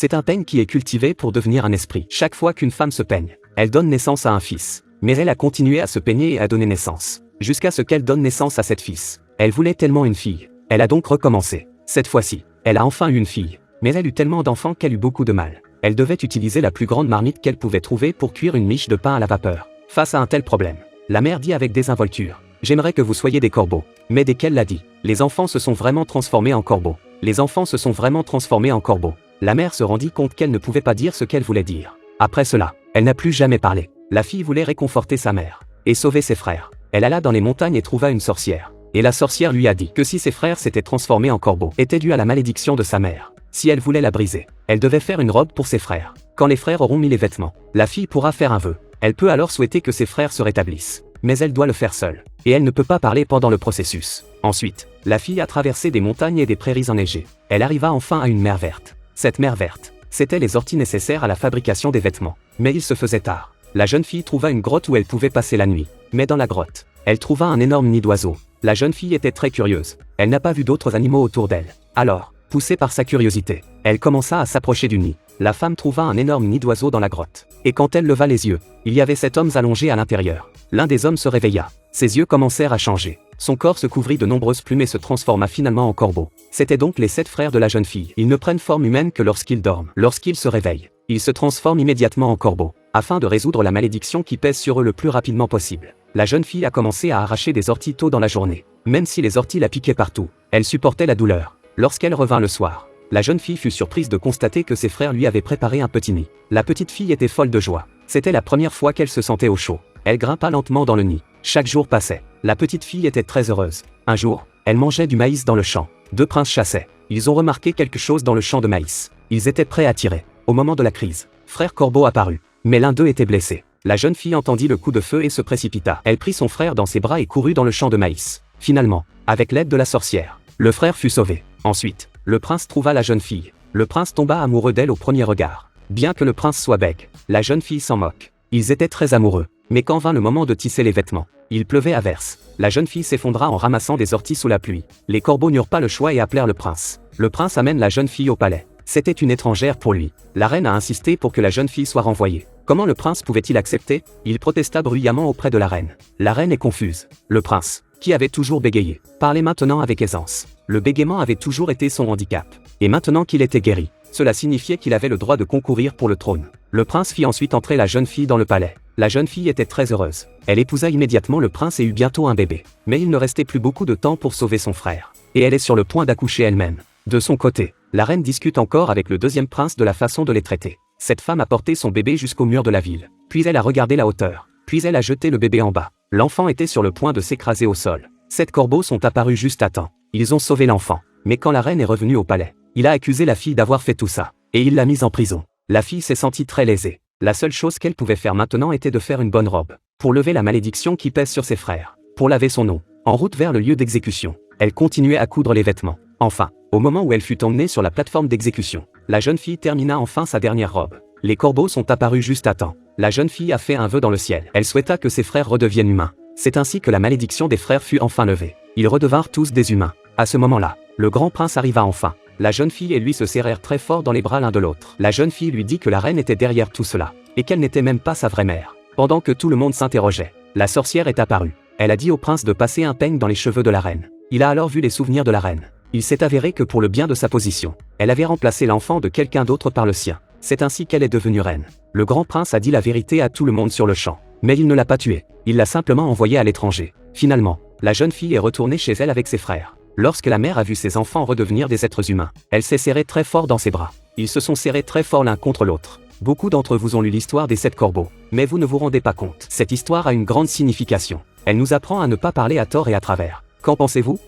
C'est un peigne qui est cultivé pour devenir un esprit. Chaque fois qu'une femme se peigne, elle donne naissance à un fils. Mais elle a continué à se peigner et à donner naissance. Jusqu'à ce qu'elle donne naissance à 7 fils. Elle voulait tellement une fille. Elle a donc recommencé. Cette fois-ci, elle a enfin eu une fille. Mais elle eut tellement d'enfants qu'elle eut beaucoup de mal. Elle devait utiliser la plus grande marmite qu'elle pouvait trouver pour cuire une miche de pain à la vapeur. Face à un tel problème, la mère dit avec désinvolture: j'aimerais que vous soyez des corbeaux. Mais dès qu'elle l'a dit, les enfants se sont vraiment transformés en corbeaux. Les enfants se sont vraiment transformés en corbeaux. La mère se rendit compte qu'elle ne pouvait pas dire ce qu'elle voulait dire. Après cela, elle n'a plus jamais parlé. La fille voulait réconforter sa mère et sauver ses frères. Elle alla dans les montagnes et trouva une sorcière. Et la sorcière lui a dit que si ses frères s'étaient transformés en corbeaux, était dû à la malédiction de sa mère. Si elle voulait la briser, elle devait faire une robe pour ses frères. Quand les frères auront mis les vêtements, la fille pourra faire un vœu. Elle peut alors souhaiter que ses frères se rétablissent. Mais elle doit le faire seule. Et elle ne peut pas parler pendant le processus. Ensuite, la fille a traversé des montagnes et des prairies enneigées. Elle arriva enfin à une mer verte. Cette mer verte, c'était les orties nécessaires à la fabrication des vêtements. Mais il se faisait tard. La jeune fille trouva une grotte où elle pouvait passer la nuit. Mais dans la grotte, elle trouva un énorme nid d'oiseaux. La jeune fille était très curieuse. Elle n'a pas vu d'autres animaux autour d'elle. Alors, poussée par sa curiosité, elle commença à s'approcher du nid. La femme trouva un énorme nid d'oiseaux dans la grotte. Et quand elle leva les yeux, il y avait 7 hommes allongés à l'intérieur. L'un des hommes se réveilla. Ses yeux commencèrent à changer. Son corps se couvrit de nombreuses plumes et se transforma finalement en corbeau. C'étaient donc les 7 frères de la jeune fille. Ils ne prennent forme humaine que lorsqu'ils dorment. Lorsqu'ils se réveillent, ils se transforment immédiatement en corbeaux, afin de résoudre la malédiction qui pèse sur eux le plus rapidement possible. La jeune fille a commencé à arracher des orties tôt dans la journée. Même si les orties la piquaient partout, elle supportait la douleur. Lorsqu'elle revint le soir, la jeune fille fut surprise de constater que ses frères lui avaient préparé un petit nid. La petite fille était folle de joie. C'était la première fois qu'elle se sentait au chaud. Elle grimpa lentement dans le nid. Chaque jour passait. La petite fille était très heureuse. Un jour, elle mangeait du maïs dans le champ. 2 princes chassaient. Ils ont remarqué quelque chose dans le champ de maïs. Ils étaient prêts à tirer. Au moment de la crise, Frère Corbeau apparut. Mais l'un d'eux était blessé. La jeune fille entendit le coup de feu et se précipita. Elle prit son frère dans ses bras et courut dans le champ de maïs. Finalement, avec l'aide de la sorcière, le frère fut sauvé. Ensuite, le prince trouva la jeune fille. Le prince tomba amoureux d'elle au premier regard. Bien que le prince soit bègue, la jeune fille s'en moque. Ils étaient très amoureux. Mais quand vint le moment de tisser les vêtements, il pleuvait à verse. La jeune fille s'effondra en ramassant des orties sous la pluie. Les corbeaux n'eurent pas le choix et appelèrent le prince. Le prince amène la jeune fille au palais. C'était une étrangère pour lui. La reine a insisté pour que la jeune fille soit renvoyée. Comment le prince pouvait-il accepter? Il protesta bruyamment auprès de la reine. La reine est confuse. Le prince, qui avait toujours bégayé, parlait maintenant avec aisance. Le bégaiement avait toujours été son handicap. Et maintenant qu'il était guéri, cela signifiait qu'il avait le droit de concourir pour le trône. Le prince fit ensuite entrer la jeune fille dans le palais. La jeune fille était très heureuse. Elle épousa immédiatement le prince et eut bientôt un bébé. Mais il ne restait plus beaucoup de temps pour sauver son frère. Et elle est sur le point d'accoucher elle-même. De son côté, la reine discute encore avec le deuxième prince de la façon de les traiter. Cette femme a porté son bébé jusqu'au mur de la ville. Puis elle a regardé la hauteur. Puis elle a jeté le bébé en bas. L'enfant était sur le point de s'écraser au sol. 7 corbeaux sont apparus juste à temps. Ils ont sauvé l'enfant. Mais quand la reine est revenue au palais, il a accusé la fille d'avoir fait tout ça. Et il l'a mise en prison. La fille s'est sentie très lésée. La seule chose qu'elle pouvait faire maintenant était de faire une bonne robe. Pour lever la malédiction qui pèse sur ses frères. Pour laver son nom. En route vers le lieu d'exécution, elle continuait à coudre les vêtements. Enfin, au moment où elle fut emmenée sur la plateforme d'exécution, la jeune fille termina enfin sa dernière robe. Les corbeaux sont apparus juste à temps. La jeune fille a fait un vœu dans le ciel. Elle souhaita que ses frères redeviennent humains. C'est ainsi que la malédiction des frères fut enfin levée. Ils redevinrent tous des humains. À ce moment-là, le grand prince arriva enfin. La jeune fille et lui se serrèrent très fort dans les bras l'un de l'autre. La jeune fille lui dit que la reine était derrière tout cela, et qu'elle n'était même pas sa vraie mère. Pendant que tout le monde s'interrogeait, la sorcière est apparue. Elle a dit au prince de passer un peigne dans les cheveux de la reine. Il a alors vu les souvenirs de la reine. Il s'est avéré que pour le bien de sa position, elle avait remplacé l'enfant de quelqu'un d'autre par le sien. C'est ainsi qu'elle est devenue reine. Le grand prince a dit la vérité à tout le monde sur le champ. Mais il ne l'a pas tuée. Il l'a simplement envoyée à l'étranger. Finalement, la jeune fille est retournée chez elle avec ses frères. Lorsque la mère a vu ses enfants redevenir des êtres humains, elle s'est serrée très fort dans ses bras. Ils se sont serrés très fort l'un contre l'autre. Beaucoup d'entre vous ont lu l'histoire des 7 corbeaux, mais vous ne vous rendez pas compte. Cette histoire a une grande signification. Elle nous apprend à ne pas parler à tort et à travers. Qu'en pensez-vous?